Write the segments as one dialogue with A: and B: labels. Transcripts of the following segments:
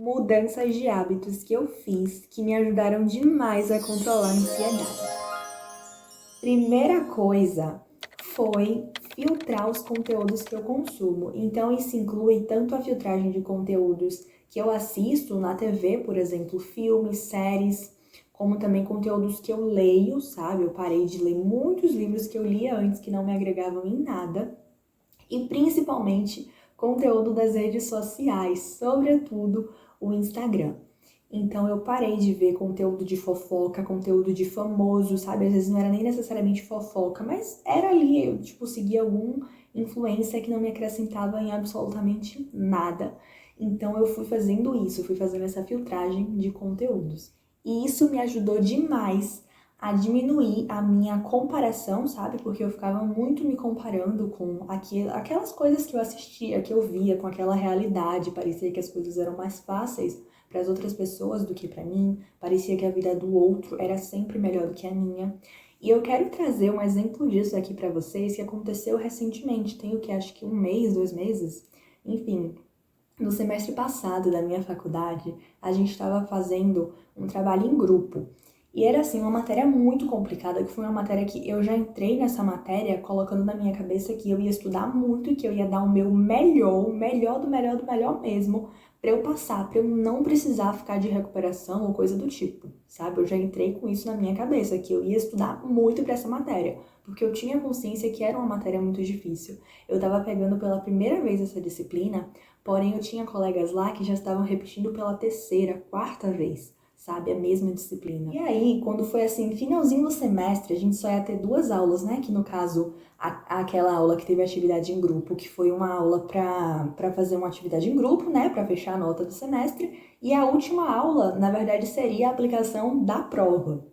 A: Mudanças de hábitos que eu fiz que me ajudaram demais a controlar a ansiedade. Primeira coisa foi filtrar os conteúdos que eu consumo. Então, isso inclui tanto a filtragem de conteúdos que eu assisto na TV, por exemplo, filmes, séries, como também conteúdos que eu leio, sabe? Eu parei de ler muitos livros que eu lia antes que não me agregavam em nada. E principalmente conteúdo das redes sociais, sobretudo o Instagram. Então eu parei de ver conteúdo de fofoca, conteúdo de famoso, sabe? Às vezes não era nem necessariamente fofoca, mas era ali, eu seguia algum influencer que não me acrescentava em absolutamente nada. Então eu fui fazendo isso, fui fazendo essa filtragem de conteúdos. E isso me ajudou demais a diminuir a minha comparação, sabe? Porque eu ficava muito me comparando com aquelas coisas que eu assistia, que eu via, com aquela realidade. Parecia que as coisas eram mais fáceis para as outras pessoas do que para mim. Parecia que a vida do outro era sempre melhor do que a minha. E eu quero trazer um exemplo disso aqui para vocês que aconteceu recentemente. Tem o que? Acho que 1 mês, 2 meses? Enfim, no semestre passado da minha faculdade, a gente estava fazendo um trabalho em grupo. E era assim, uma matéria muito complicada, que foi uma matéria que eu já entrei nessa matéria colocando na minha cabeça que eu ia estudar muito e que eu ia dar o meu melhor, o melhor do melhor do melhor mesmo, para eu passar, para eu não precisar ficar de recuperação ou coisa do tipo, sabe? Eu já entrei com isso na minha cabeça, que eu ia estudar muito para essa matéria, porque eu tinha consciência que era uma matéria muito difícil. Eu estava pegando pela primeira vez essa disciplina, porém eu tinha colegas lá que já estavam repetindo pela terceira, quarta vez, sabe? A mesma disciplina. E aí, quando foi assim, finalzinho do semestre, a gente só ia ter 2 aulas, né? Que no caso, aquela aula que teve atividade em grupo, que foi uma aula para fazer uma atividade em grupo, né? Para fechar a nota do semestre. E a última aula, na verdade, seria a aplicação da prova.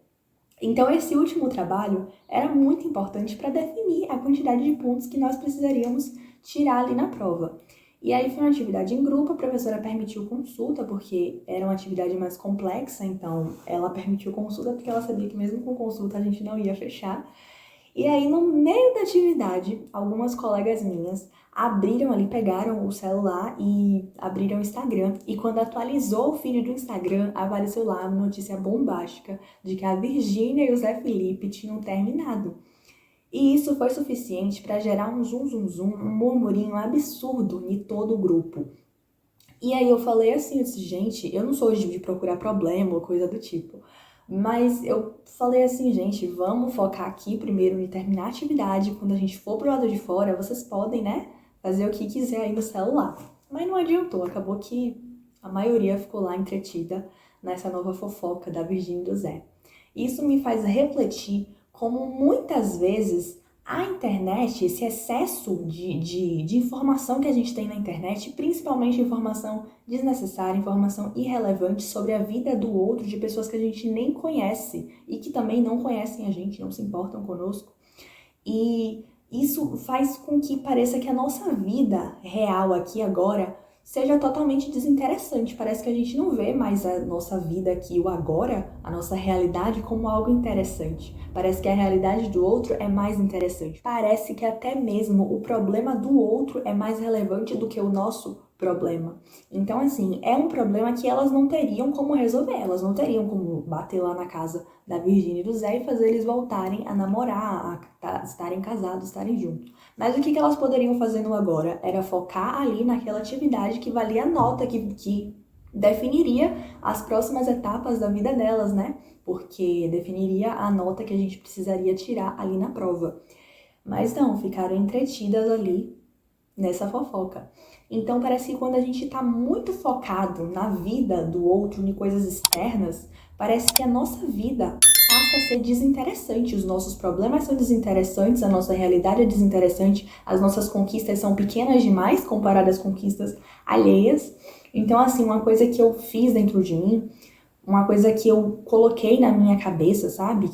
A: Então, esse último trabalho era muito importante para definir a quantidade de pontos que nós precisaríamos tirar ali na prova. E aí foi uma atividade em grupo, a professora permitiu consulta, porque era uma atividade mais complexa, então ela permitiu consulta porque ela sabia que mesmo com consulta a gente não ia fechar. E aí, no meio da atividade, algumas colegas minhas abriram ali, pegaram o celular e abriram o Instagram. E quando atualizou o feed do Instagram, apareceu lá uma notícia bombástica de que a Virgínia e o Zé Felipe tinham terminado. E isso foi suficiente para gerar um zum zum zum, um murmurinho absurdo em todo o grupo. E aí eu falei assim, eu disse, gente, eu não sou de procurar problema ou coisa do tipo. Mas eu falei assim, gente, vamos focar aqui primeiro em terminar a atividade. Quando a gente for pro lado de fora, vocês podem, né, fazer o que quiser aí no celular. Mas não adiantou, acabou que a maioria ficou lá entretida nessa nova fofoca da Virgínia e do Zé. Isso me faz refletir como muitas vezes a internet, esse excesso de informação que a gente tem na internet, principalmente informação desnecessária, informação irrelevante sobre a vida do outro, de pessoas que a gente nem conhece e que também não conhecem a gente, não se importam conosco. E isso faz com que pareça que a nossa vida real aqui agora seja totalmente desinteressante. Parece que a gente não vê mais a nossa vida aqui, o agora, a nossa realidade como algo interessante. Parece que a realidade do outro é mais interessante. Parece que até mesmo o problema do outro é mais relevante do que o nosso problema. Então, assim, é um problema que elas não teriam como resolver. Elas não teriam como bater lá na casa da Virgínia e do Zé e fazer eles voltarem a namorar, a estarem casados, estarem juntos. Mas o que elas poderiam fazer no agora? Era focar ali naquela atividade que valia a nota, que definiria as próximas etapas da vida delas, né? Porque definiria a nota que a gente precisaria tirar ali na prova. Mas não, ficaram entretidas ali nessa fofoca. Então parece que quando a gente tá muito focado na vida do outro, em coisas externas, parece que a nossa vida passa a ser desinteressante. Os nossos problemas são desinteressantes, a nossa realidade é desinteressante, as nossas conquistas são pequenas demais comparadas às conquistas alheias. Então, assim, uma coisa que eu fiz dentro de mim, uma coisa que eu coloquei na minha cabeça, sabe?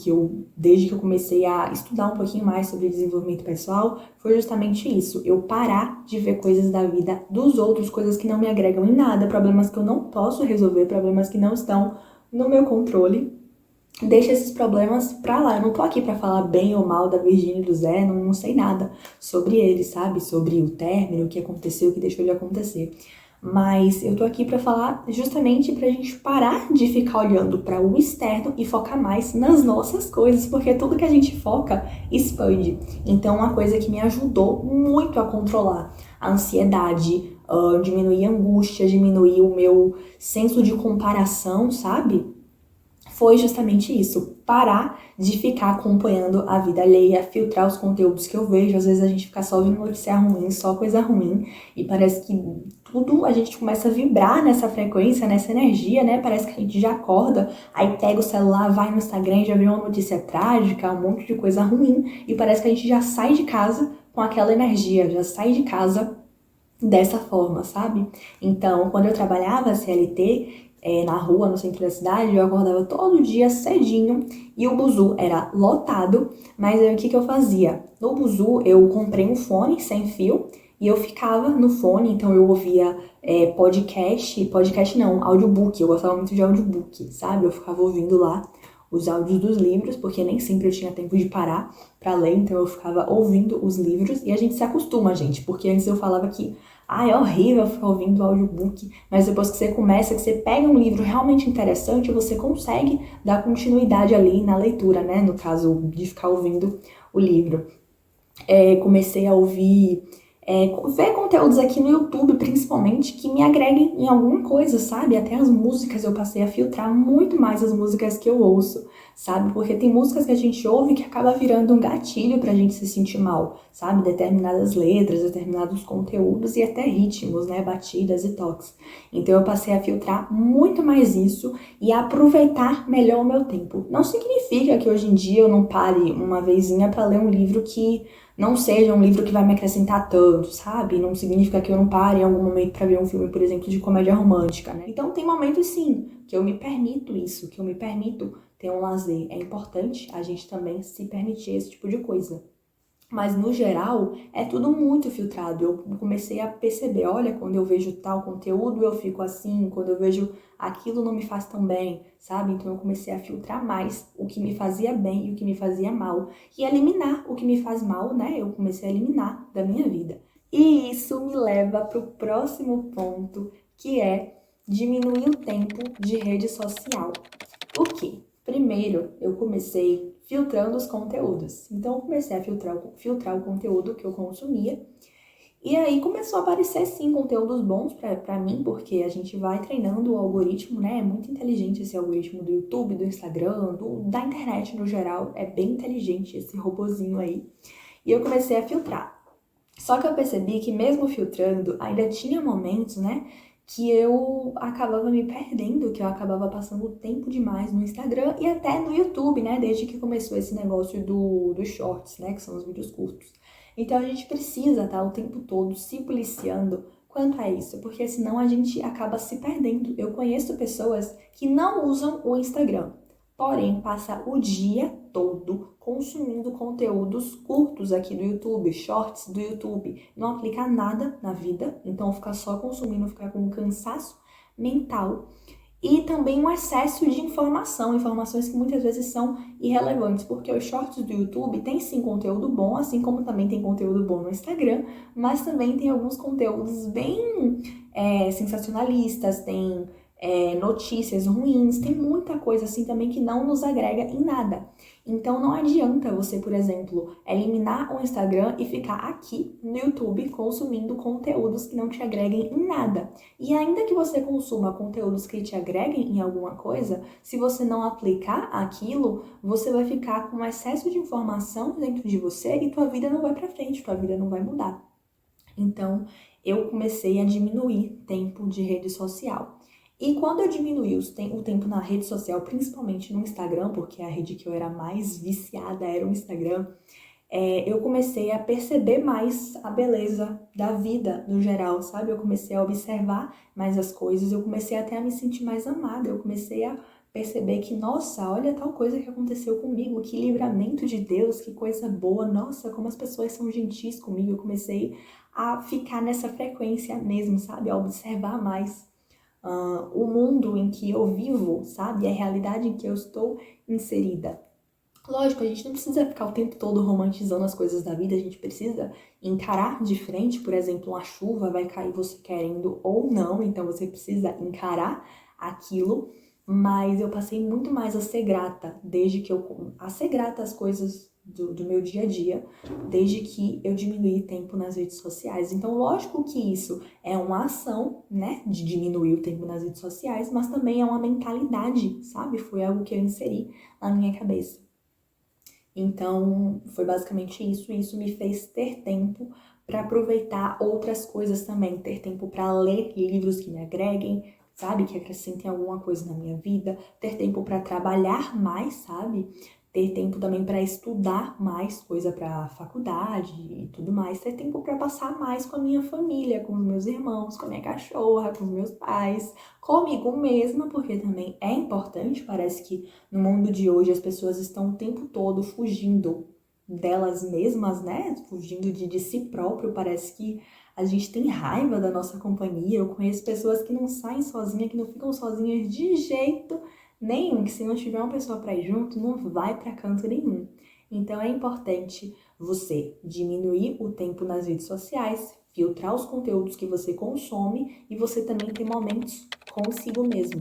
A: Desde que eu comecei a estudar um pouquinho mais sobre desenvolvimento pessoal, foi justamente isso. Eu parar de ver coisas da vida dos outros, coisas que não me agregam em nada, problemas que eu não posso resolver, problemas que não estão no meu controle. Deixa esses problemas pra lá. Eu não tô aqui pra falar bem ou mal da Virgínia e do Zé, não sei nada sobre eles, sabe? Sobre o término, o que aconteceu, o que deixou de acontecer. Mas eu tô aqui pra falar justamente pra gente parar de ficar olhando para o externo e focar mais nas nossas coisas, porque tudo que a gente foca expande. Então, uma coisa que me ajudou muito a controlar a ansiedade, diminuir a angústia, diminuir o meu senso de comparação, sabe? Foi justamente isso, parar de ficar acompanhando a vida alheia, filtrar os conteúdos que eu vejo. Às vezes a gente fica só ouvindo notícia ruim, só coisa ruim, e parece que tudo a gente começa a vibrar nessa frequência, nessa energia, né? Parece que a gente já acorda, aí pega o celular, vai no Instagram e já vê uma notícia trágica, um monte de coisa ruim, e parece que a gente já sai de casa com aquela energia, já sai de casa dessa forma, sabe? Então, quando eu trabalhava CLT, na rua, no centro da cidade, eu acordava todo dia cedinho e o buzu era lotado, mas aí o que eu fazia? No buzu, eu comprei um fone sem fio e eu ficava no fone, então eu ouvia podcast não, audiobook, eu gostava muito de audiobook, sabe? Eu ficava ouvindo lá os áudios dos livros, porque nem sempre eu tinha tempo de parar pra ler, então eu ficava ouvindo os livros e a gente se acostuma, gente, porque antes eu falava que é horrível ficar ouvindo o audiobook, mas depois que você começa, que você pega um livro realmente interessante, você consegue dar continuidade ali na leitura, né? No caso de ficar ouvindo o livro. Comecei a ouvir, ver conteúdos aqui no YouTube, principalmente, que me agreguem em alguma coisa, sabe? Até as músicas eu passei a filtrar muito mais as músicas que eu ouço, sabe? Porque tem músicas que a gente ouve que acaba virando um gatilho pra gente se sentir mal, sabe? Determinadas letras, determinados conteúdos e até ritmos, né? Batidas e toques. Então eu passei a filtrar muito mais isso e a aproveitar melhor o meu tempo. Não significa que hoje em dia eu não pare uma vezinha pra ler um livro que não seja um livro que vai me acrescentar tanto, sabe? Não significa que eu não pare em algum momento pra ver um filme, por exemplo, de comédia romântica, né? Então tem momentos sim que eu me permito isso, que eu me permito ter um lazer. É importante a gente também se permitir esse tipo de coisa. Mas, no geral, é tudo muito filtrado. Eu comecei a perceber, olha, quando eu vejo tal conteúdo, eu fico assim. Quando eu vejo aquilo, não me faz tão bem, sabe? Então, eu comecei a filtrar mais o que me fazia bem e o que me fazia mal. E eliminar o que me faz mal, né? Eu comecei a eliminar da minha vida. E isso me leva para o próximo ponto, que é diminuir o tempo de rede social. Por quê? Primeiro, eu comecei filtrando os conteúdos. Então, eu comecei a filtrar o conteúdo que eu consumia. E aí começou a aparecer, sim, conteúdos bons pra mim, porque a gente vai treinando o algoritmo, né? É muito inteligente esse algoritmo do YouTube, do Instagram, da internet no geral. É bem inteligente esse robozinho aí. E eu comecei a filtrar. Só que eu percebi que mesmo filtrando, ainda tinha momentos, né, que eu acabava me perdendo, que eu acabava passando tempo demais no Instagram e até no YouTube, né, desde que começou esse negócio dos shorts, né, que são os vídeos curtos. Então a gente precisa estar o tempo todo se policiando quanto a isso, porque senão a gente acaba se perdendo. Eu conheço pessoas que não usam o Instagram, porém passa o dia todo consumindo conteúdos curtos aqui do YouTube, shorts do YouTube, não aplica nada na vida, então ficar só consumindo, ficar com um cansaço mental e também um excesso de informações que muitas vezes são irrelevantes, porque os shorts do YouTube têm sim conteúdo bom, assim como também tem conteúdo bom no Instagram, mas também tem alguns conteúdos bem sensacionalistas, tem notícias ruins, tem muita coisa assim também que não nos agrega em nada. Então não adianta você, por exemplo, eliminar o Instagram e ficar aqui no YouTube consumindo conteúdos que não te agreguem em nada. E ainda que você consuma conteúdos que te agreguem em alguma coisa, se você não aplicar aquilo, você vai ficar com um excesso de informação dentro de você e tua vida não vai pra frente, tua vida não vai mudar. Então, eu comecei a diminuir tempo de rede social. E quando eu diminuí o tempo na rede social, principalmente no Instagram, porque a rede que eu era mais viciada era o Instagram, eu comecei a perceber mais a beleza da vida no geral, sabe? Eu comecei a observar mais as coisas, eu comecei até a me sentir mais amada, eu comecei a perceber que, nossa, olha tal coisa que aconteceu comigo, que livramento de Deus, que coisa boa, nossa, como as pessoas são gentis comigo. Eu comecei a ficar nessa frequência mesmo, sabe? A observar mais o mundo em que eu vivo, sabe? A realidade em que eu estou inserida. Lógico, a gente não precisa ficar o tempo todo romantizando as coisas da vida, a gente precisa encarar de frente, por exemplo, uma chuva vai cair você querendo ou não, então você precisa encarar aquilo, mas eu passei muito mais a ser grata a ser grata às coisas do meu dia a dia, desde que eu diminuí tempo nas redes sociais. Então, lógico que isso é uma ação, né, de diminuir o tempo nas redes sociais, mas também é uma mentalidade, sabe? Foi algo que eu inseri na minha cabeça. Então, foi basicamente isso, e isso me fez ter tempo para aproveitar outras coisas também, ter tempo para ler livros que me agreguem, sabe, que acrescentem alguma coisa na minha vida, ter tempo para trabalhar mais, sabe? Ter tempo também para estudar mais coisa para faculdade e tudo mais, ter tempo para passar mais com a minha família, com os meus irmãos, com a minha cachorra, com os meus pais, comigo mesma, porque também é importante, parece que no mundo de hoje, as pessoas estão o tempo todo fugindo delas mesmas, né? Fugindo de si próprio. Parece que a gente tem raiva da nossa companhia. Eu conheço pessoas que não saem sozinhas, que não ficam sozinhas de jeito nenhum, que se não tiver uma pessoa para ir junto, não vai para canto nenhum. Então é importante você diminuir o tempo nas redes sociais, filtrar os conteúdos que você consome e você também ter momentos consigo mesmo.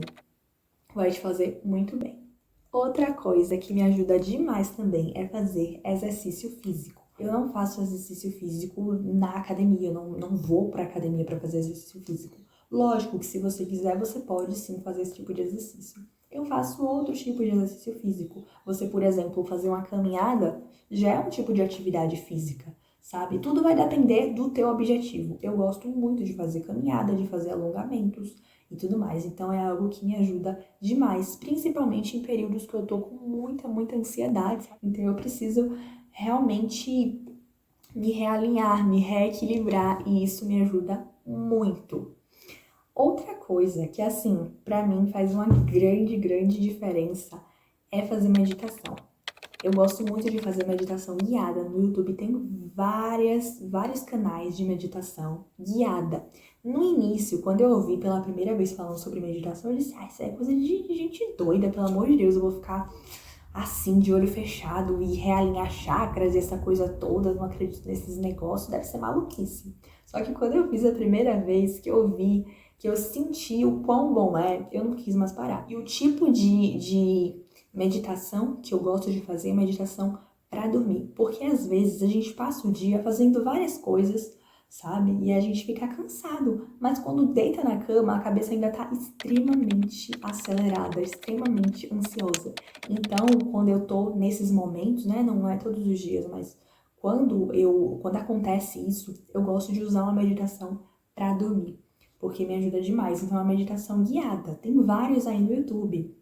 A: Vai te fazer muito bem. Outra coisa que me ajuda demais também é fazer exercício físico. Eu não faço exercício físico na academia, eu não vou para academia para fazer exercício físico. Lógico que se você quiser, você pode sim fazer esse tipo de exercício. Eu faço outro tipo de exercício físico. Você, por exemplo, fazer uma caminhada já é um tipo de atividade física, sabe? Tudo vai depender do teu objetivo. Eu gosto muito de fazer caminhada, de fazer alongamentos e tudo mais. Então é algo que me ajuda demais, principalmente em períodos que eu tô com muita ansiedade, sabe? Então eu preciso realmente me realinhar, me reequilibrar e isso me ajuda muito. Outra coisa que, assim, pra mim faz uma grande diferença é fazer meditação. Eu gosto muito de fazer meditação guiada. No YouTube tem vários canais de meditação guiada. No início, quando eu ouvi pela primeira vez falando sobre meditação, eu disse, isso é coisa de gente doida, pelo amor de Deus, eu vou ficar assim, de olho fechado e realinhar chakras e essa coisa toda, não acredito nesses negócios, deve ser maluquice. Só que quando eu fiz a primeira vez, que eu vi, que eu senti o quão bom é, eu não quis mais parar. E o tipo de meditação que eu gosto de fazer é meditação para dormir. Porque às vezes a gente passa o dia fazendo várias coisas, sabe? E a gente fica cansado. Mas quando deita na cama, a cabeça ainda tá extremamente acelerada, extremamente ansiosa. Então, quando eu tô nesses momentos, né? Não é todos os dias, mas quando acontece isso, eu gosto de usar uma meditação para dormir. Porque me ajuda demais. Então, é uma meditação guiada. Tem vários aí no YouTube.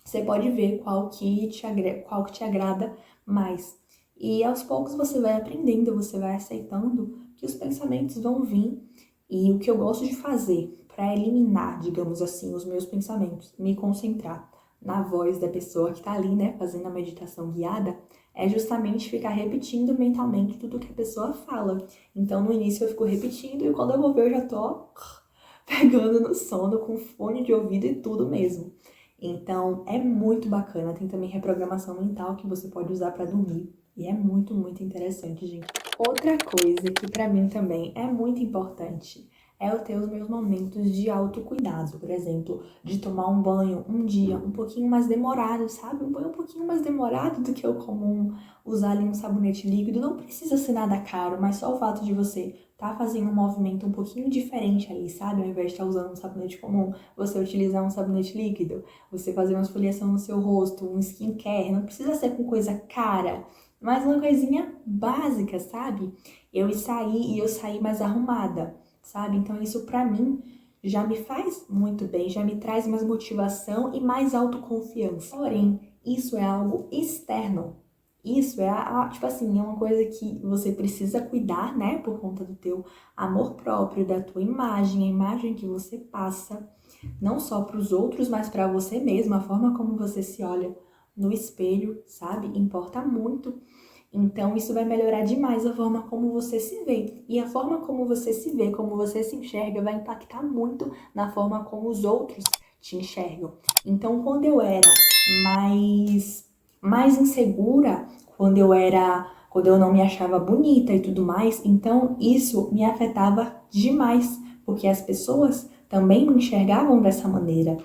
A: Você pode ver qual que te agrada mais. E aos poucos você vai aprendendo, você vai aceitando que os pensamentos vão vir. E o que eu gosto de fazer para eliminar, digamos assim, os meus pensamentos, me concentrar na voz da pessoa que está ali, né, fazendo a meditação guiada, é justamente ficar repetindo mentalmente tudo que a pessoa fala. Então, no início eu fico repetindo e quando eu vou ver eu já tô pegando no sono com fone de ouvido e tudo mesmo. Então, é muito bacana. Tem também reprogramação mental que você pode usar para dormir. E é muito interessante, gente. Outra coisa que para mim também é muito importante é eu ter os meus momentos de autocuidado. Por exemplo, de tomar um banho um dia um pouquinho mais demorado, sabe? Um banho um pouquinho mais demorado do que o comum. Usar ali um sabonete líquido. Não precisa ser nada caro, mas só o fato de você tá fazendo um movimento um pouquinho diferente ali, sabe? Ao invés de estar usando um sabonete comum, você utilizar um sabonete líquido. Você fazer uma esfoliação no seu rosto, um skincare, não precisa ser com coisa cara, mas uma coisinha básica, sabe? Eu saí mais arrumada, sabe? Então isso pra mim já me faz muito bem, já me traz mais motivação e mais autoconfiança. Porém, isso é algo externo. Isso tipo assim, é uma coisa que você precisa cuidar, né? Por conta do teu amor próprio, da tua imagem, a imagem que você passa não só para os outros, mas para você mesma, a forma como você se olha no espelho, sabe? Importa muito. Então, isso vai melhorar demais a forma como você se vê. E a forma como você se vê, como você se enxerga, vai impactar muito na forma como os outros te enxergam. Então, quando eu era mais mais insegura quando eu não me achava bonita e tudo mais. Então isso me afetava demais, porque as pessoas também me enxergavam dessa maneira.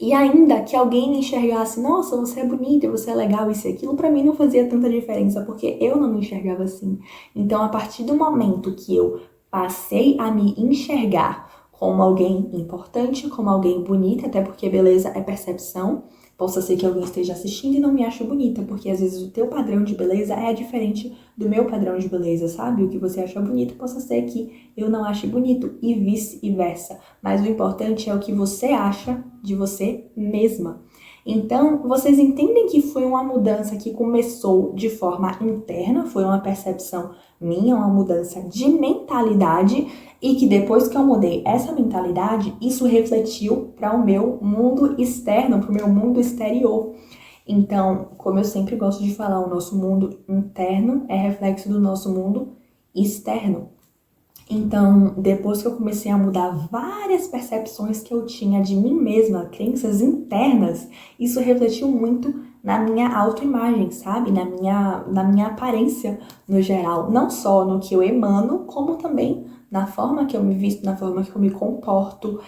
A: E ainda que alguém me enxergasse, nossa, você é bonita, você é legal, isso e aquilo, pra mim não fazia tanta diferença, porque eu não me enxergava assim. Então, a partir do momento que eu passei a me enxergar como alguém importante, como alguém bonita, até porque beleza é percepção, possa ser que alguém esteja assistindo e não me ache bonita, porque às vezes o teu padrão de beleza é diferente do meu padrão de beleza, sabe? O que você acha bonito possa ser que eu não ache bonito e vice-versa. Mas o importante é o que você acha de você mesma. Então, vocês entendem que foi uma mudança que começou de forma interna, foi uma percepção minha, uma mudança de mentalidade, e que depois que eu mudei essa mentalidade, isso refletiu para o meu mundo externo, para o meu mundo exterior. Então, como eu sempre gosto de falar, o nosso mundo interno é reflexo do nosso mundo externo. Então, depois que eu comecei a mudar várias percepções que eu tinha de mim mesma, crenças internas, isso refletiu muito na minha autoimagem, sabe? Na minha aparência no geral. Não só no que eu emano, como também na forma que eu me visto, na forma que eu me comporto,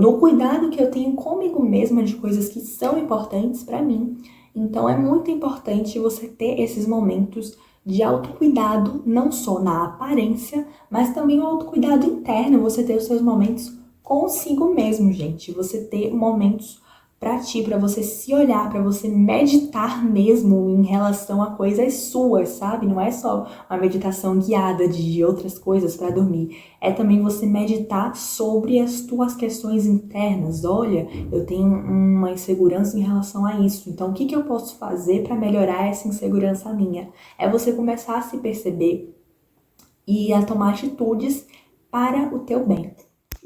A: no cuidado que eu tenho comigo mesma de coisas que são importantes para mim. Então, é muito importante você ter esses momentos de autocuidado, não só na aparência, mas também o autocuidado interno, você ter os seus momentos consigo mesmo, gente. Você ter momentos pra ti, pra você se olhar, pra você meditar mesmo em relação a coisas suas, sabe? Não é só uma meditação guiada de outras coisas pra dormir. É também você meditar sobre as tuas questões internas. Olha, eu tenho uma insegurança em relação a isso. Então, o que eu posso fazer pra melhorar essa insegurança minha? É você começar a se perceber e a tomar atitudes para o teu bem.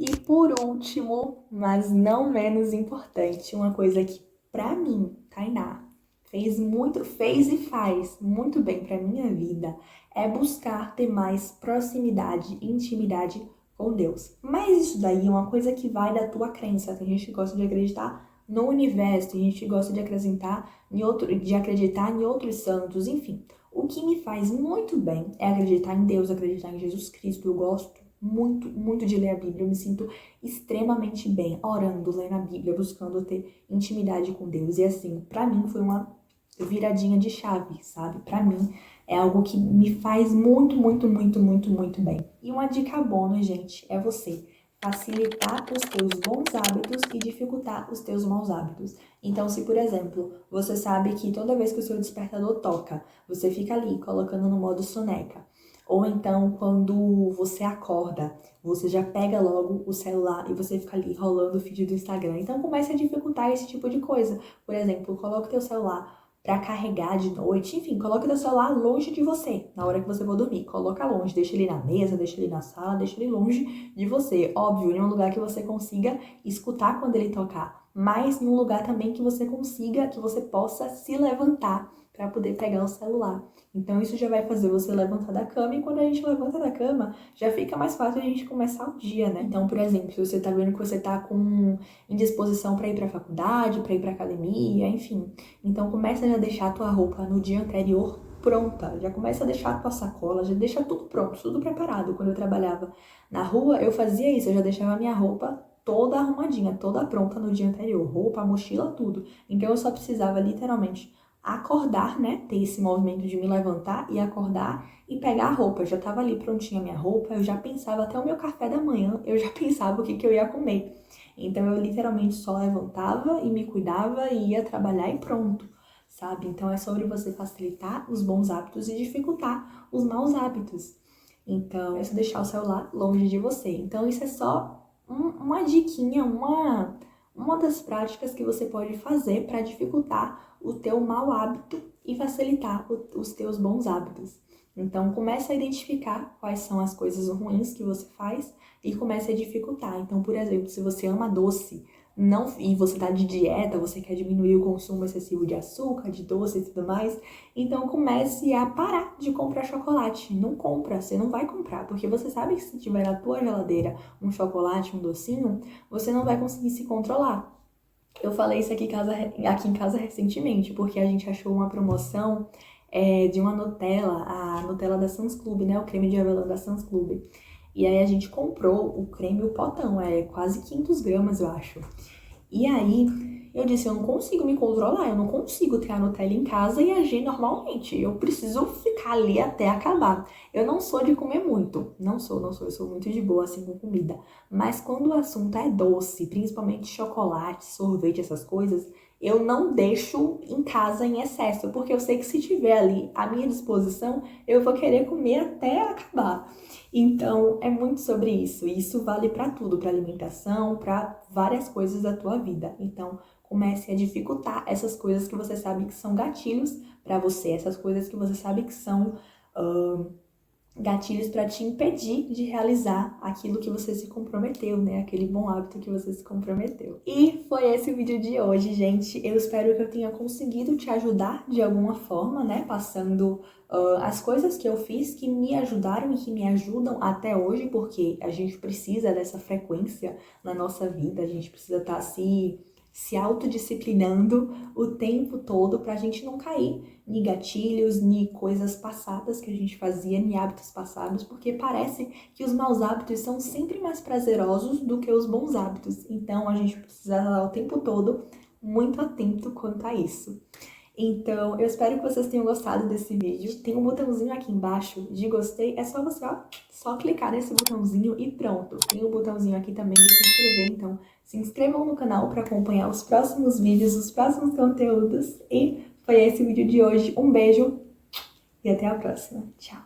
A: E por último, mas não menos importante, uma coisa que pra mim, Tainá, fez e faz muito bem pra minha vida, é buscar ter mais proximidade e intimidade com Deus. Mas isso daí é uma coisa que vai da tua crença. Tem gente que gosta de acreditar no universo, tem gente que gosta de acreditar em outros santos, enfim. O que me faz muito bem é acreditar em Deus, acreditar em Jesus Cristo. Eu gosto muito, muito de ler a Bíblia. Eu me sinto extremamente bem orando, lendo a Bíblia, buscando ter intimidade com Deus. E assim, pra mim foi uma viradinha de chave, sabe? Pra mim é algo que me faz muito, muito, muito, muito, muito bem. E uma dica bônus, gente, é você facilitar os teus bons hábitos e dificultar os teus maus hábitos. Então, se por exemplo, você sabe que toda vez que o seu despertador toca, você fica ali colocando no modo soneca, ou então quando você acorda, você já pega logo o celular e você fica ali rolando o feed do Instagram. Então comece a dificultar esse tipo de coisa. Por exemplo, coloque o teu celular para carregar de noite, enfim, coloque o teu celular longe de você na hora que você for dormir. Coloca longe, deixa ele na mesa, deixa ele na sala, deixa ele longe de você. Óbvio, em um lugar que você consiga escutar quando ele tocar, mas num lugar também que você consiga, que você possa se levantar para poder pegar o celular. Então isso já vai fazer você levantar da cama, e quando a gente levanta da cama, já fica mais fácil a gente começar o dia, né? Então, por exemplo, se você tá vendo que você tá com indisposição para ir pra faculdade, para ir pra academia, enfim. Então começa já a deixar a tua roupa no dia anterior pronta, já começa a deixar a tua sacola, já deixa tudo pronto, tudo preparado. Quando eu trabalhava na rua, eu fazia isso, eu já deixava a minha roupa toda arrumadinha, toda pronta no dia anterior, roupa, mochila, tudo. Então eu só precisava literalmente acordar, né, ter esse movimento de me levantar e acordar e pegar a roupa. Eu já tava ali prontinha a minha roupa, eu já pensava até o meu café da manhã, eu já pensava o que eu ia comer. Então eu literalmente só levantava e me cuidava e ia trabalhar e pronto, sabe? Então é sobre você facilitar os bons hábitos e dificultar os maus hábitos. Então é só deixar o celular longe de você. Então isso é só uma diquinha, uma das práticas que você pode fazer para dificultar o teu mau hábito e facilitar os teus bons hábitos. Então comece a identificar quais são as coisas ruins que você faz e comece a dificultar. Então, por exemplo, se você ama doce e você tá de dieta, você quer diminuir o consumo excessivo de açúcar, de doce e tudo mais, então comece a parar de comprar chocolate. Não compra, você não vai comprar, porque você sabe que se tiver na tua geladeira um chocolate, um docinho, você não vai conseguir se controlar. Eu falei isso aqui em casa recentemente, porque a gente achou uma promoção de uma Nutella, a Nutella da Sam's Club, né? O creme de avelã da Sam's Club. E aí a gente comprou o creme, o potão, quase 500 gramas, eu acho. E aí eu disse, eu não consigo me controlar, eu não consigo ter a Nutella em casa e agir normalmente. Eu preciso ficar ali até acabar. Eu não sou de comer muito, não sou, eu sou muito de boa assim com comida. Mas quando o assunto é doce, principalmente chocolate, sorvete, essas coisas, eu não deixo em casa em excesso, porque eu sei que se tiver ali à minha disposição, eu vou querer comer até acabar. Então, é muito sobre isso. E isso vale para tudo, para alimentação, para várias coisas da tua vida. Então, comece a dificultar essas coisas que você sabe que são gatilhos para você, essas coisas que você sabe que são gatilhos para te impedir de realizar aquilo que você se comprometeu, né? Aquele bom hábito que você se comprometeu. E foi esse o vídeo de hoje, gente. Eu espero que eu tenha conseguido te ajudar de alguma forma, né? Passando as coisas que eu fiz que me ajudaram e que me ajudam até hoje, porque a gente precisa dessa frequência na nossa vida, a gente precisa estar se autodisciplinando o tempo todo para a gente não cair em gatilhos, em coisas passadas que a gente fazia, em hábitos passados, porque parece que os maus hábitos são sempre mais prazerosos do que os bons hábitos. Então a gente precisa estar o tempo todo muito atento quanto a isso. Então, eu espero que vocês tenham gostado desse vídeo. Tem um botãozinho aqui embaixo de gostei. É só você, só clicar nesse botãozinho e pronto. Tem um botãozinho aqui também de se inscrever. Então, se inscrevam no canal para acompanhar os próximos vídeos, os próximos conteúdos. E foi esse o vídeo de hoje. Um beijo e até a próxima. Tchau!